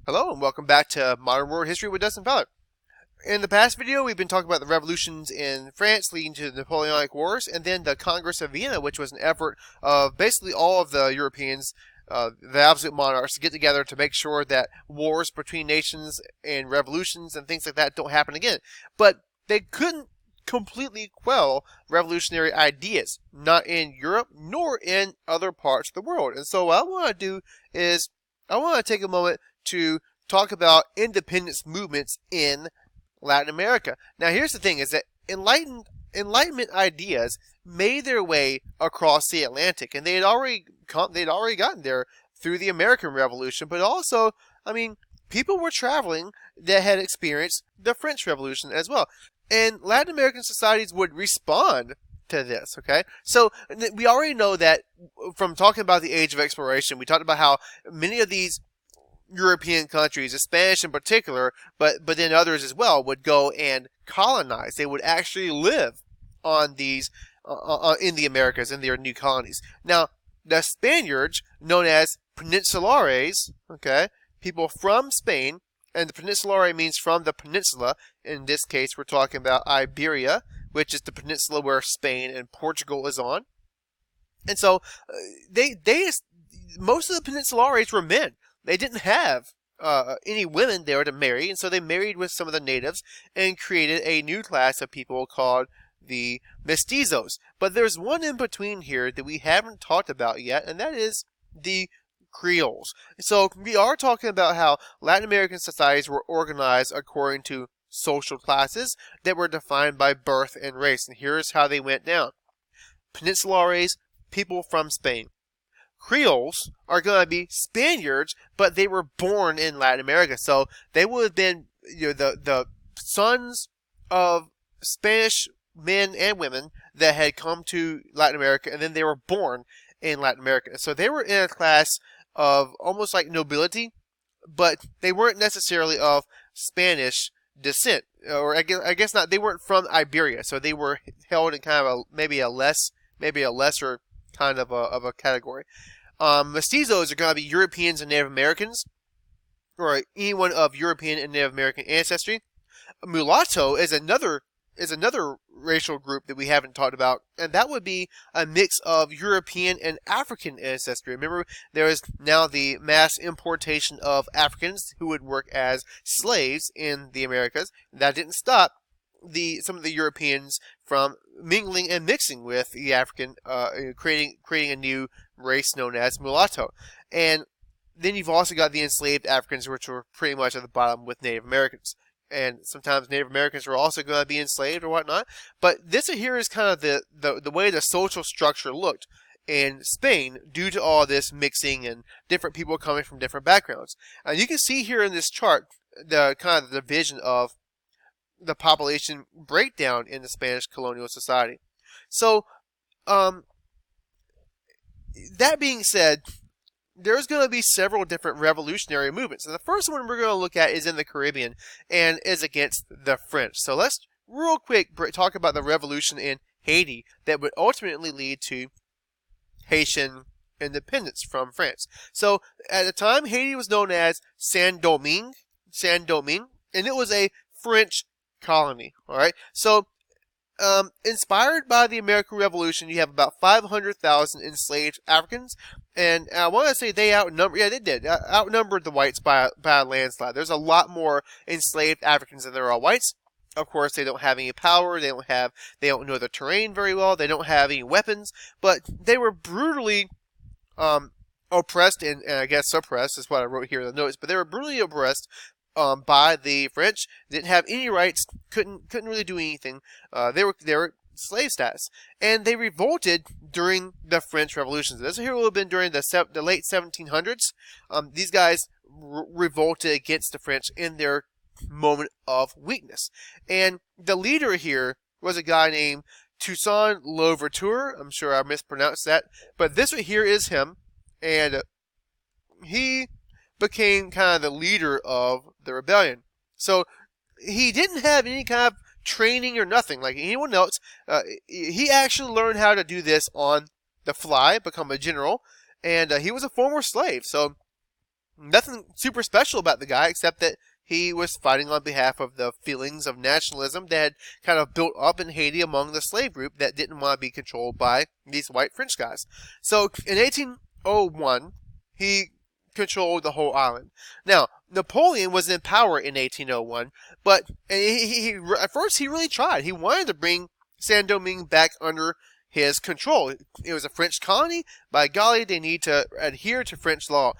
Hello and welcome back to Modern World History with Dustin Fowler. In the past video, we've been talking about the revolutions in France leading to the Napoleonic Wars, and then the Congress of Vienna, which was an effort of basically all of the Europeans, the absolute monarchs, to get together to make sure that wars between nations and revolutions and things like that don't happen again. But they couldn't completely quell revolutionary ideas, not in Europe nor in other parts of the world. And so what I want to do is I want to take a moment to talk about independence movements in Latin America. Now, here's the thing: is that Enlightenment ideas made their way across the Atlantic, and they'd already gotten there through the American Revolution. But also, I mean, people were traveling that had experienced the French Revolution as well, and Latin American societies would respond to this. Okay, so we already know that from talking about the Age of Exploration, we talked about how many of these European countries, the Spanish in particular, but then others as well, would go and colonize. They would actually live on these in the Americas, in their new colonies. Now, the Spaniards, known as Peninsulares, okay, people from Spain, and the Peninsulare means from the peninsula. In this case, we're talking about Iberia, which is the peninsula where Spain and Portugal is on. And so, most of the Peninsulares were men. They didn't have any women there to marry, and so they married with some of the natives and created a new class of people called the mestizos. But there's one in between here that we haven't talked about yet, and that is the Creoles. So we are talking about how Latin American societies were organized according to social classes that were defined by birth and race, and here's how they went down. Peninsulares, people from Spain. Creoles are going to be Spaniards, but they were born in Latin America. So they would have been the sons of Spanish men and women that had come to Latin America, and then they were born in Latin America. So they were in a class of almost like nobility, but they weren't necessarily of Spanish descent. Or I guess not. They weren't from Iberia, so they were held in kind of maybe a lesser kind of a category. Mestizos are going to be Europeans and Native Americans, or anyone of European and Native American ancestry. Mulatto is another racial group that we haven't talked about, and that would be a mix of European and African ancestry. Remember, there is now the mass importation of Africans who would work as slaves in the Americas. That didn't stop some of the Europeans from mingling and mixing with the African, creating a new race known as mulatto. And then you've also got the enslaved Africans, which were pretty much at the bottom with Native Americans. And sometimes Native Americans were also going to be enslaved or whatnot. But this here is kind of the way the social structure looked in Spain due to all this mixing and different people coming from different backgrounds. And you can see here in this chart the kind of the division of the population breakdown in the Spanish colonial society. So, that being said, there's going to be several different revolutionary movements. And the first one we're going to look at is in the Caribbean and is against the French. So let's real quick talk about the revolution in Haiti that would ultimately lead to Haitian independence from France. So at the time, Haiti was known as Saint-Domingue, and it was a French colony. All right. So, inspired by the American Revolution, you have about 500,000 enslaved Africans, and I want to say they outnumbered. Yeah, they did outnumbered the whites by a landslide. There's a lot more enslaved Africans than there are whites. Of course, they don't have any power. They don't know the terrain very well. They don't have any weapons, but they were brutally oppressed and I guess suppressed is what I wrote here in the notes. But they were brutally oppressed by the French. Didn't have any rights, couldn't really do anything. They were slave status, and they revolted during the French Revolution. This here would have been during the late 1700s. These guys revolted against the French in their moment of weakness, and the leader here was a guy named Toussaint Louverture. I'm sure I mispronounced that, but this right here is him, and he became kind of the leader of the rebellion. So he didn't have any kind of training or nothing like anyone else. He actually learned how to do this on the fly, become a general, and he was a former slave. So Nothing super special about the guy except that he was fighting on behalf of the feelings of nationalism that had kind of built up in Haiti among the slave group that didn't want to be controlled by these white French guys. So in 1801, he controlled the whole island. Now, Napoleon was in power in 1801, but at first he really tried. He wanted to bring Saint Domingue back under his control. It was a French colony. By golly, they need to adhere to French law.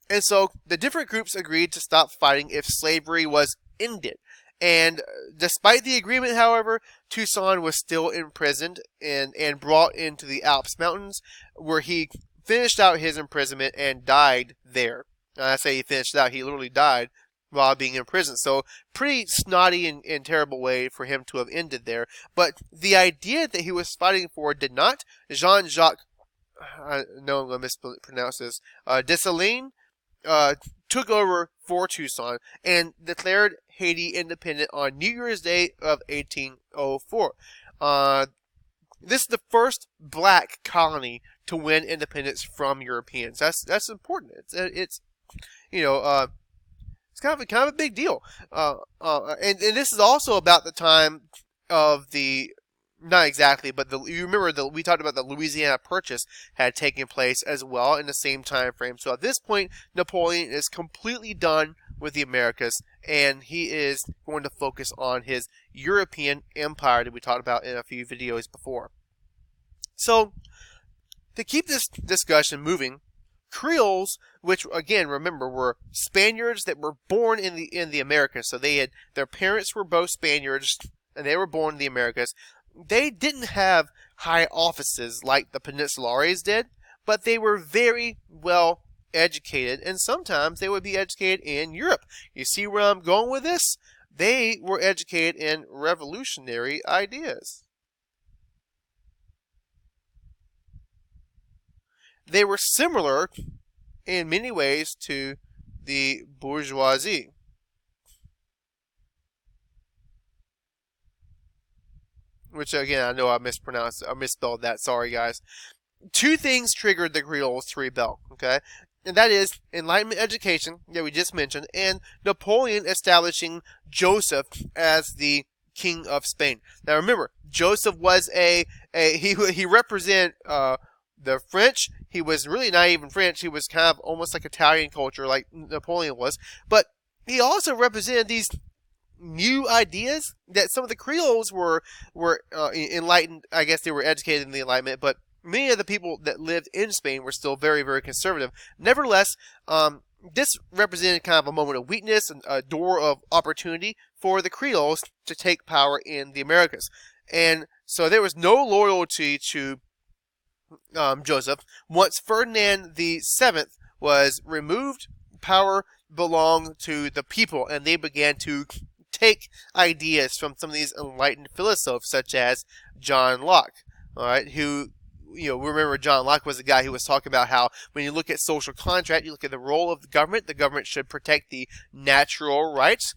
And so the different groups agreed to stop fighting if slavery was ended. And despite the agreement, however, Toussaint was still imprisoned and brought into the Alps Mountains, where he finished out his imprisonment and died there. I say he finished out, he literally died while being in prison. So pretty snotty and terrible way for him to have ended there. But the idea that he was fighting for did not. Jean-Jacques, I know I'm going to mispronounce this, Dessalines, took over for Toussaint and declared Haiti independent on New Year's Day of 1804. This is the first black colony to win independence from Europeans. That's important. It's it's kind of a big deal. And this is also about the time of the, not exactly, but you remember we talked about the Louisiana Purchase had taken place as well in the same time frame. So at this point, Napoleon is completely done with the Americas, and he is going to focus on his European empire that we talked about in a few videos before. So to keep this discussion moving, Creoles, which again, remember, were Spaniards that were born in the Americas. So their parents were both Spaniards, and they were born in the Americas. They didn't have high offices like the Peninsulares did, but they were very well educated, and sometimes they would be educated in Europe. You see where I'm going with this? They were educated in revolutionary ideas. They were similar in many ways to the bourgeoisie. Which, again, I know I misspelled that. Sorry, guys. Two things triggered the Creoles to rebel, okay? And that is Enlightenment education, that we just mentioned, and Napoleon establishing Joseph as the King of Spain. Now, remember, Joseph was he represented the French. He was really not even French. He was kind of almost like Italian culture, like Napoleon was. But he also represented these new ideas that some of the Creoles were enlightened. I guess they were educated in the Enlightenment, but many of the people that lived in Spain were still very, very conservative. Nevertheless, this represented kind of a moment of weakness and a door of opportunity for the Creoles to take power in the Americas. And so there was no loyalty to Joseph. Once Ferdinand VII was removed, power belonged to the people, and they began to take ideas from some of these enlightened philosophers, such as John Locke. All right, who, remember John Locke was the guy who was talking about how when you look at social contract, you look at the role of the government should protect the natural rights,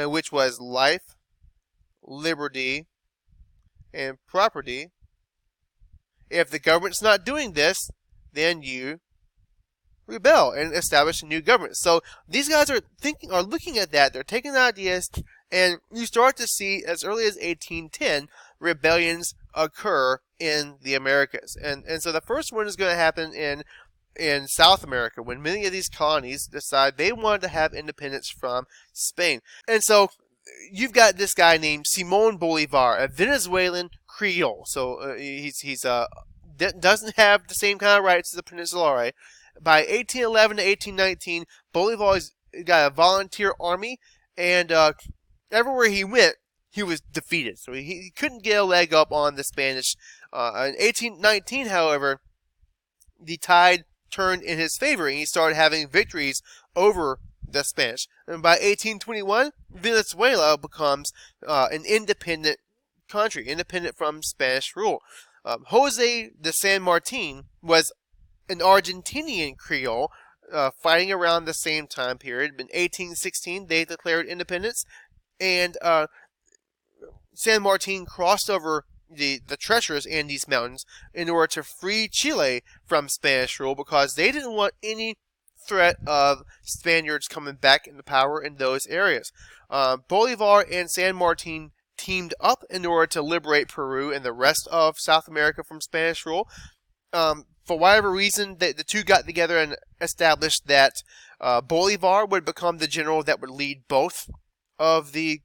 which was life, liberty, and property. If the government's not doing this, then you rebel and establish a new government. So these guys are looking at that. They're taking the ideas, and you start to see as early as 1810 rebellions occur in the Americas. And so the first one is going to happen in South America, when many of these colonies decide they wanted to have independence from Spain. And so you've got this guy named Simón Bolívar, a Venezuelan Creole. So he's doesn't have the same kind of rights as the Peninsulares. By 1811 to 1819, Bolivar's got a volunteer army, and everywhere he went, he was defeated. So he couldn't get a leg up on the Spanish. In 1819, however, the tide turned in his favor, and he started having victories over the Spanish. And by 1821, Venezuela becomes an independent country, independent from Spanish rule. Jose de San Martin was an Argentinian Creole fighting around the same time period. In 1816, they declared independence, and San Martin crossed over the treasures in these mountains in order to free Chile from Spanish rule, because they didn't want any threat of Spaniards coming back into power in those areas. Bolivar and San Martin teamed up in order to liberate Peru and the rest of South America from Spanish rule. For whatever reason, the two got together and established that Bolivar would become the general that would lead both of the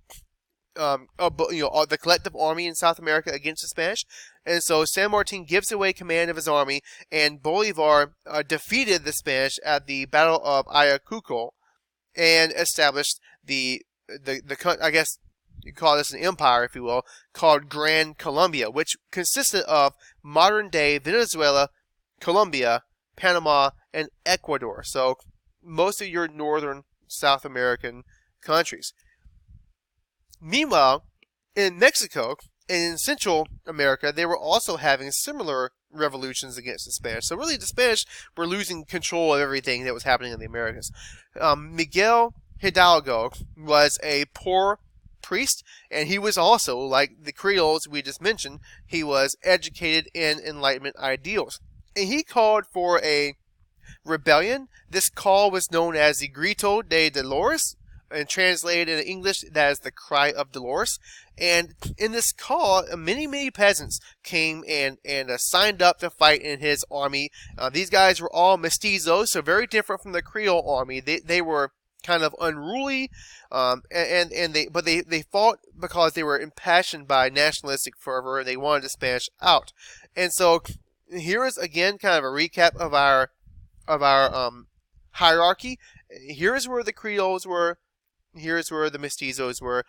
the collective army in South America against the Spanish. And so San Martin gives away command of his army, and Bolivar defeated the Spanish at the Battle of Ayacucho and established the I guess you call this an empire, if you will, called Gran Colombia, which consisted of modern-day Venezuela, Colombia, Panama, and Ecuador. So most of your northern South American countries. Meanwhile, in Mexico and in Central America, they were also having similar revolutions against the Spanish. So really, the Spanish were losing control of everything that was happening in the Americas. Miguel Hidalgo was a poor priest, and he was also, like the Creoles we just mentioned, he was educated in Enlightenment ideals. And he called for a rebellion. This call was known as the Grito de Dolores, and translated into English, that is the Cry of Dolores. And in this call, many peasants came and signed up to fight in his army. These guys were all mestizos, so very different from the Creole army. They were kind of unruly, but they fought because they were impassioned by nationalistic fervor, and they wanted the Spanish out. And so here is again kind of a recap of our hierarchy. Here's where the Creoles were. Here's where the mestizos were.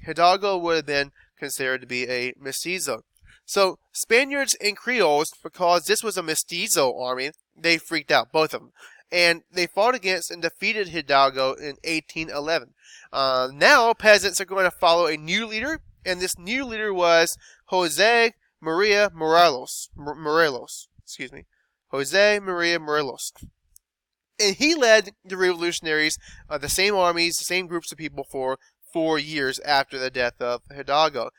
Hidalgo would have been considered to be a mestizo. So Spaniards and Creoles, because this was a mestizo army, they freaked out, both of them. And they fought against and defeated Hidalgo in 1811. Now peasants are going to follow a new leader, and this new leader was Jose Maria Morelos. Jose Maria Morelos. And he led the revolutionaries, the same armies, the same groups of people for 4 years after the death of Hidalgo.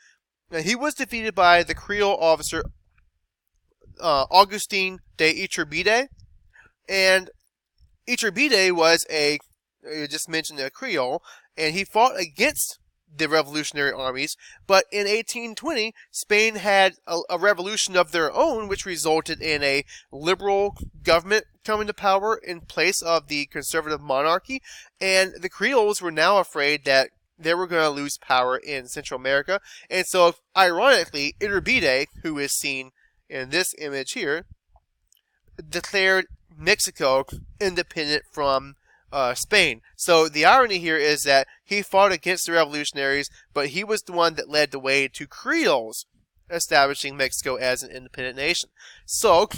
Now, he was defeated by the Creole officer Augustin de Iturbide. And Iturbide was you just mentioned a Creole, and he fought against the revolutionary armies. But in 1820, Spain had a revolution of their own, which resulted in a liberal government coming to power in place of the conservative monarchy. And the Creoles were now afraid that they were going to lose power in Central America. And so, ironically, Iturbide, who is seen in this image here, declared Mexico independent from Spain. So the irony here is that he fought against the revolutionaries, but he was the one that led the way to Creoles establishing Mexico as an independent nation. So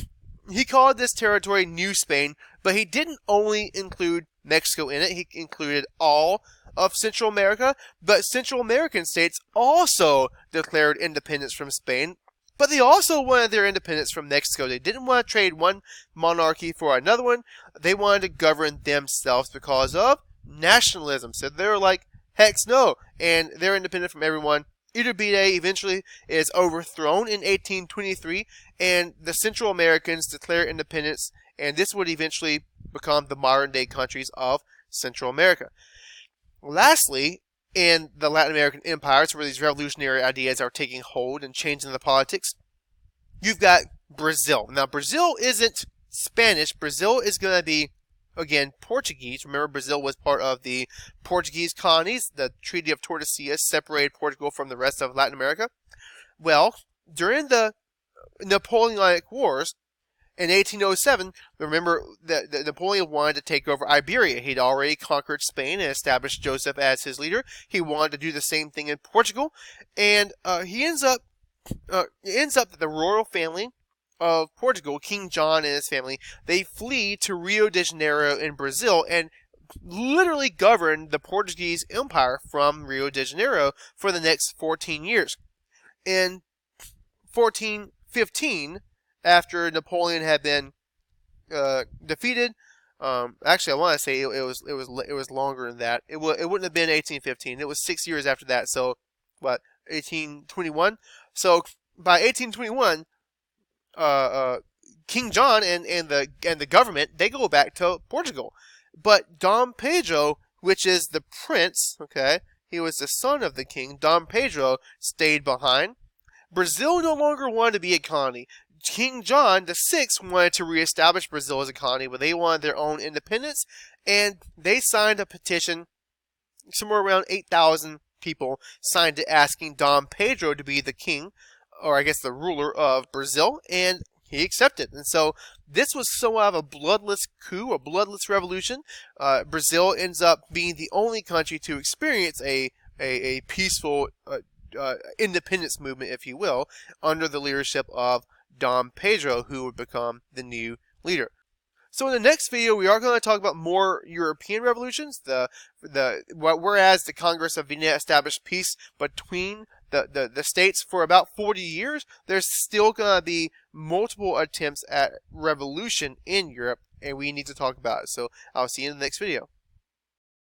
he called this territory New Spain, but he didn't only include Mexico in it. He included all of Central America, but Central American states also declared independence from Spain. But they also wanted their independence from Mexico. They didn't want to trade one monarchy for another one. They wanted to govern themselves because of nationalism. So they were like, heck no. And they're independent from everyone. Iturbide eventually is overthrown in 1823, and the Central Americans declare independence, and this would eventually become the modern-day countries of Central America. Lastly, in the Latin American empires, where these revolutionary ideas are taking hold and changing the politics, you've got Brazil. Now, Brazil isn't Spanish. Brazil is going to be, again, Portuguese. Remember, Brazil was part of the Portuguese colonies. The Treaty of Tordesillas separated Portugal from the rest of Latin America. Well, during the Napoleonic Wars, in 1807, remember that Napoleon wanted to take over Iberia. He'd already conquered Spain and established Joseph as his leader. He wanted to do the same thing in Portugal, and it ends up that the royal family of Portugal, King John and his family, they flee to Rio de Janeiro in Brazil and literally govern the Portuguese Empire from Rio de Janeiro for the next 14 years. In 1415, after Napoleon had been defeated, actually I want to say it was longer than that. It wouldn't have been 1815. It was 6 years after that. So, 1821. So by 1821, King John and the government, they go back to Portugal. But Dom Pedro, which is the prince, okay, he was the son of the king, Dom Pedro stayed behind. Brazil no longer wanted to be a colony. King John VI wanted to reestablish Brazil as a colony, but they wanted their own independence, and they signed a petition. Somewhere around 8,000 people signed it asking Dom Pedro to be the king, or I guess the ruler of Brazil, and he accepted. And so this was somewhat of a bloodless coup, a bloodless revolution. Brazil ends up being the only country to experience a peaceful independence movement, if you will, under the leadership of Dom Pedro, who would become the new leader. So in the next video, we are going to talk about more European revolutions. Whereas the Congress of Vienna established peace between the states for about 40 years, there's still going to be multiple attempts at revolution in Europe, and we need to talk about it. So I'll see you in the next video.